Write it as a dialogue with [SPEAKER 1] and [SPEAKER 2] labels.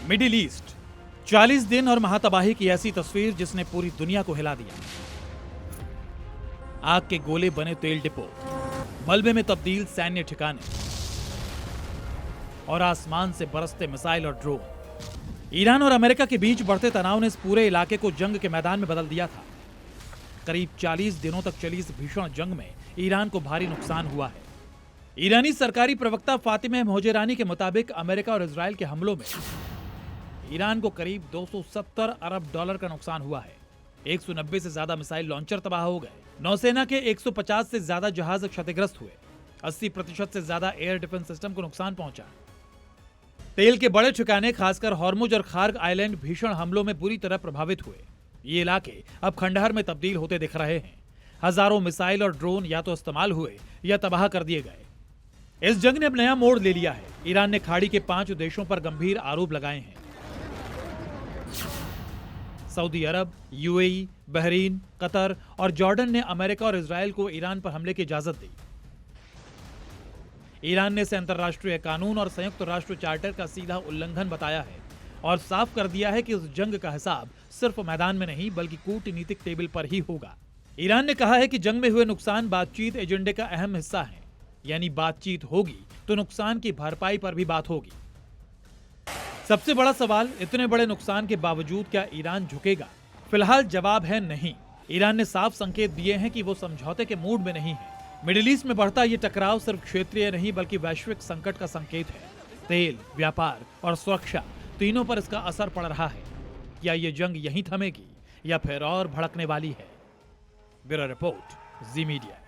[SPEAKER 1] Middle east 40 दिन और महातबाही की ऐसी तस्वीर जिसने पूरी दुनिया को हिला दिया। आग के गोले बने तेल डिपो, मलबे में तब्दील सैन्य ठिकाने और आसमान से बरसते मिसाइल और ड्रोन। ईरान और अमेरिका के बीच बढ़ते तनाव ने इस पूरे इलाके को जंग के मैदान में बदल दिया था। करीब 40 दिनों तक चली इस भीषण जंग में ईरान को भारी नुकसान हुआ है। ईरानी सरकारी प्रवक्ता फातिमा मोजेरानी के मुताबिक अमेरिका और इजराइल के हमलों में ईरान को करीब 270 अरब डॉलर का नुकसान हुआ है। 190 से ज्यादा मिसाइल लॉन्चर तबाह हो गए। नौसेना के 150 से ज्यादा जहाज क्षतिग्रस्त हुए। 80% से ज्यादा एयर डिफेंस सिस्टम को नुकसान पहुंचा। तेल के बड़े ठिकाने खासकर हॉर्मुज और खार्ग आइलैंड भीषण हमलों में बुरी तरह प्रभावित हुए। ये इलाके अब खंडहर में तब्दील होते दिख रहे हैं। हजारों मिसाइल और ड्रोन या तो इस्तेमाल हुए या तबाह कर दिए गए। इस जंग ने अब नया मोड़ ले लिया है। ईरान ने खाड़ी के 5 देशों पर गंभीर आरोप लगाए हैं। सऊदी अरब, यूएई, बहरीन, कतर और जॉर्डन ने अमेरिका और इजराइल को ईरान पर हमले की इजाजत दी। ईरान ने इसे अंतर्राष्ट्रीय कानून और संयुक्त राष्ट्र चार्टर का सीधा उल्लंघन बताया है और साफ कर दिया है कि उस जंग का हिसाब सिर्फ मैदान में नहीं बल्कि कूटनीतिक टेबल पर ही होगा। ईरान ने कहा है कि जंग में हुए नुकसान बातचीत एजेंडे का अहम हिस्सा है, यानी बातचीत होगी तो नुकसान की भरपाई पर भी बात होगी। सबसे बड़ा सवाल, इतने बड़े नुकसान के बावजूद क्या ईरान झुकेगा? फिलहाल जवाब है नहीं। ईरान ने साफ संकेत दिए हैं कि वो समझौते के मूड में नहीं है। मिडिल ईस्ट में बढ़ता ये टकराव सिर्फ क्षेत्रीय नहीं बल्कि वैश्विक संकट का संकेत है। तेल, व्यापार और सुरक्षा तीनों पर इसका असर पड़ रहा है। क्या ये जंग यहीं थमेगी या फिर और भड़कने वाली है? ब्यूरो रिपोर्ट, जी मीडिया।